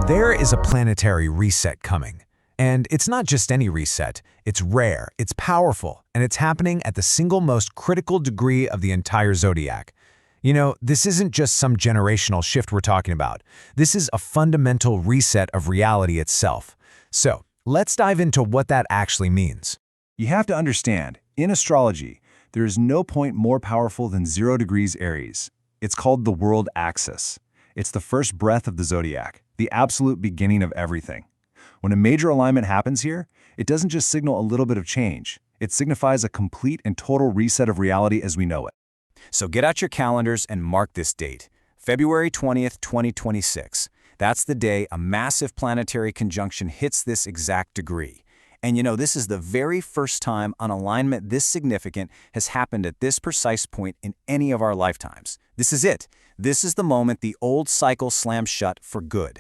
There is a planetary reset coming. And it's not just any reset. It's rare, it's powerful, and it's happening at the single most critical degree of the entire zodiac. You know, this isn't just some generational shift we're talking about. This is a fundamental reset of reality itself. So, let's dive into what that actually means. You have to understand, in astrology, there is no point more powerful than 0 degrees Aries. It's called the world axis. It's the first breath of the zodiac, the absolute beginning of everything. When a major alignment happens here, it doesn't just signal a little bit of change. It signifies a complete and total reset of reality as we know it. So get out your calendars and mark this date, February 20th, 2026. That's the day a massive planetary conjunction hits this exact degree. And you know, this is the very first time an alignment this significant has happened at this precise point in any of our lifetimes. This is it. This is the moment the old cycle slams shut for good.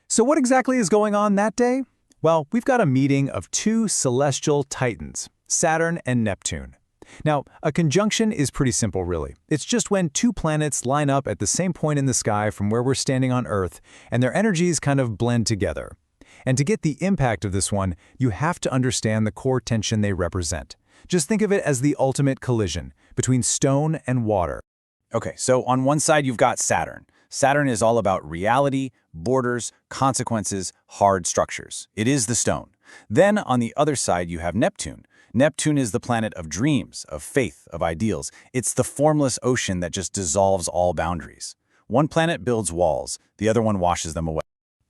So what exactly is going on that day? Well, we've got a meeting of two celestial titans, Saturn and Neptune. Now, a conjunction is pretty simple, really. It's just when two planets line up at the same point in the sky from where we're standing on Earth, and their energies kind of blend together. And to get the impact of this one, you have to understand the core tension they represent. Just think of it as the ultimate collision between stone and water. Okay, so on one side you've got Saturn. Saturn is all about reality, borders, consequences, hard structures. It is the stone. Then on the other side you have Neptune. Neptune is the planet of dreams, of faith, of ideals. It's the formless ocean that just dissolves all boundaries. One planet builds walls, the other one washes them away.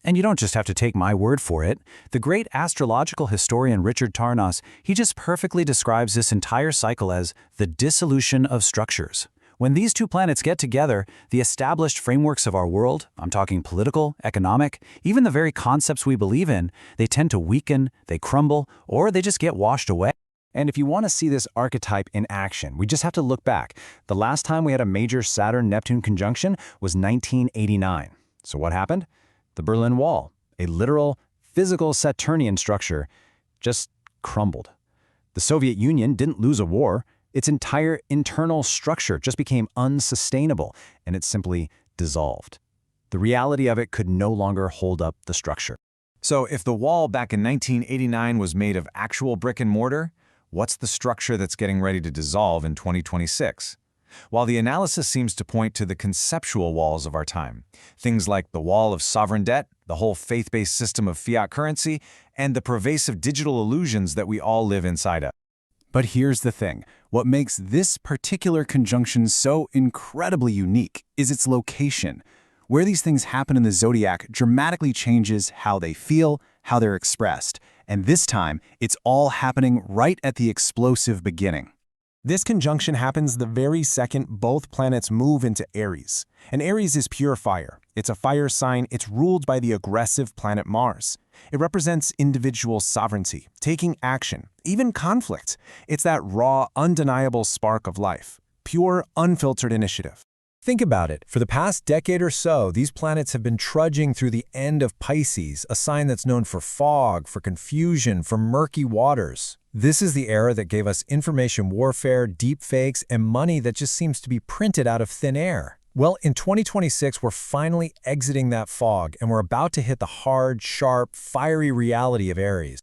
And you don't just have to take my word for it. The great astrological historian Richard Tarnas, he just perfectly describes this entire cycle as the dissolution of structures. When these two planets get together, the established frameworks of our world, I'm talking political, economic, even the very concepts we believe in, they tend to weaken, they crumble, or they just get washed away. And if you want to see this archetype in action, we just have to look back. The last time we had a major Saturn-Neptune conjunction was 1989. So what happened? The Berlin Wall, a literal, physical Saturnian structure, just crumbled. The Soviet Union didn't lose a war. Its entire internal structure just became unsustainable, and it simply dissolved. The reality of it could no longer hold up the structure. So if the wall back in 1989 was made of actual brick and mortar, what's the structure that's getting ready to dissolve in 2026? While the analysis seems to point to the conceptual walls of our time, things like the wall of sovereign debt, the whole faith-based system of fiat currency, and the pervasive digital illusions that we all live inside of. But here's the thing. What makes this particular conjunction so incredibly unique is its location. Where these things happen in the zodiac dramatically changes how they feel, how they're expressed. And this time, it's all happening right at the explosive beginning. This conjunction happens the very second both planets move into Aries. And Aries is pure fire. It's a fire sign. It's ruled by the aggressive planet Mars. It represents individual sovereignty, taking action, even conflict. It's that raw, undeniable spark of life. Pure, unfiltered initiative. Think about it. For the past decade or so, these planets have been trudging through the end of Pisces, a sign that's known for fog, for confusion, for murky waters. This is the era that gave us information warfare, deepfakes, and money that just seems to be printed out of thin air. Well, in 2026, we're finally exiting that fog, and we're about to hit the hard, sharp, fiery reality of Aries.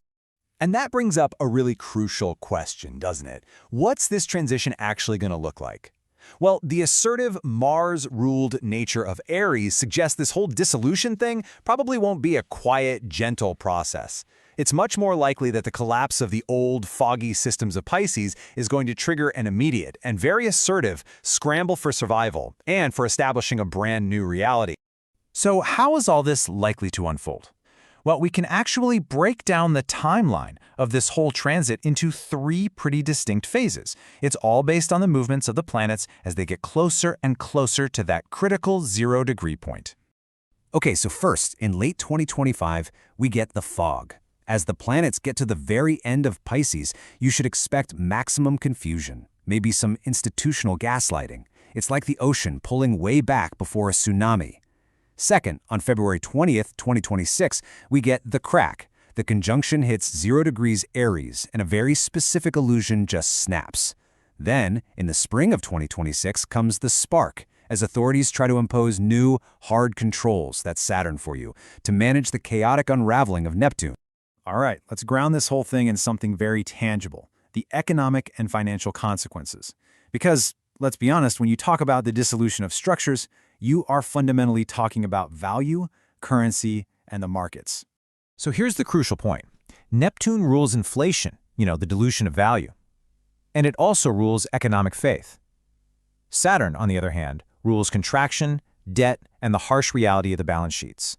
And that brings up a really crucial question, doesn't it? What's this transition actually going to look like? Well, the assertive, Mars-ruled nature of Aries suggests this whole dissolution thing probably won't be a quiet, gentle process. It's much more likely that the collapse of the old, foggy systems of Pisces is going to trigger an immediate and very assertive scramble for survival and for establishing a brand new reality. So how is all this likely to unfold? Well, we can actually break down the timeline of this whole transit into three pretty distinct phases. It's all based on the movements of the planets as they get closer and closer to that critical 0-degree point. Okay, so first, in late 2025, we get the fog. As the planets get to the very end of Pisces, you should expect maximum confusion, maybe some institutional gaslighting. It's like the ocean pulling way back before a tsunami. Second, on February 20th, 2026, we get the crack. The conjunction hits 0 degrees Aries, and a very specific illusion just snaps. Then, in the spring of 2026, comes the spark, as authorities try to impose new, hard controls, that's Saturn for you, to manage the chaotic unraveling of Neptune. All right, let's ground this whole thing in something very tangible, the economic and financial consequences. Because, let's be honest, when you talk about the dissolution of structures, you are fundamentally talking about value, currency, and the markets. So here's the crucial point. Neptune rules inflation, the dilution of value. And it also rules economic faith. Saturn, on the other hand, rules contraction, debt, and the harsh reality of the balance sheets.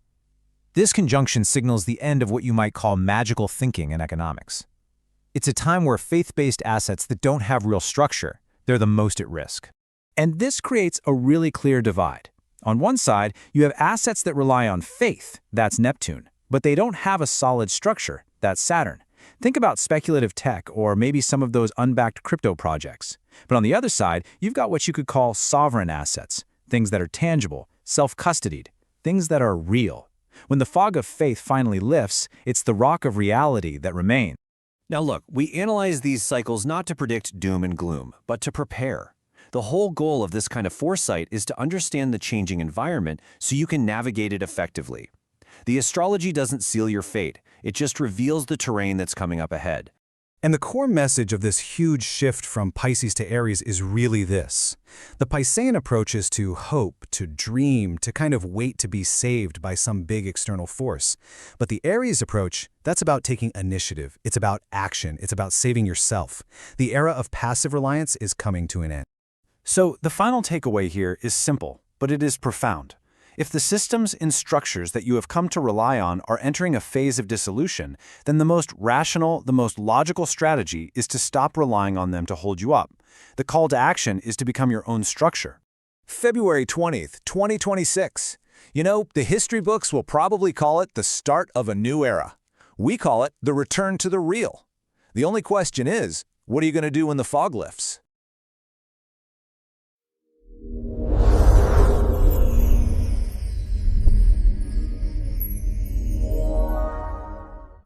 This conjunction signals the end of what you might call magical thinking in economics. It's a time where faith-based assets that don't have real structure, they're the most at risk. And this creates a really clear divide. On one side, you have assets that rely on faith, that's Neptune, but they don't have a solid structure, that's Saturn. Think about speculative tech or maybe some of those unbacked crypto projects. But on the other side, you've got what you could call sovereign assets, things that are tangible, self-custodied, things that are real. When the fog of faith finally lifts, it's the rock of reality that remains. Now look, we analyze these cycles not to predict doom and gloom, but to prepare. The whole goal of this kind of foresight is to understand the changing environment so you can navigate it effectively. The astrology doesn't seal your fate, it just reveals the terrain that's coming up ahead. And the core message of this huge shift from Pisces to Aries is really this. The Piscean approach is to hope, to dream, to kind of wait to be saved by some big external force. But the Aries approach, that's about taking initiative. It's about action. It's about saving yourself. The era of passive reliance is coming to an end. So the final takeaway here is simple, but it is profound. If the systems and structures that you have come to rely on are entering a phase of dissolution, then the most rational, the most logical strategy is to stop relying on them to hold you up. The call to action is to become your own structure. February 20th, 2026. The history books will probably call it the start of a new era. We call it the return to the real. The only question is, what are you going to do when the fog lifts?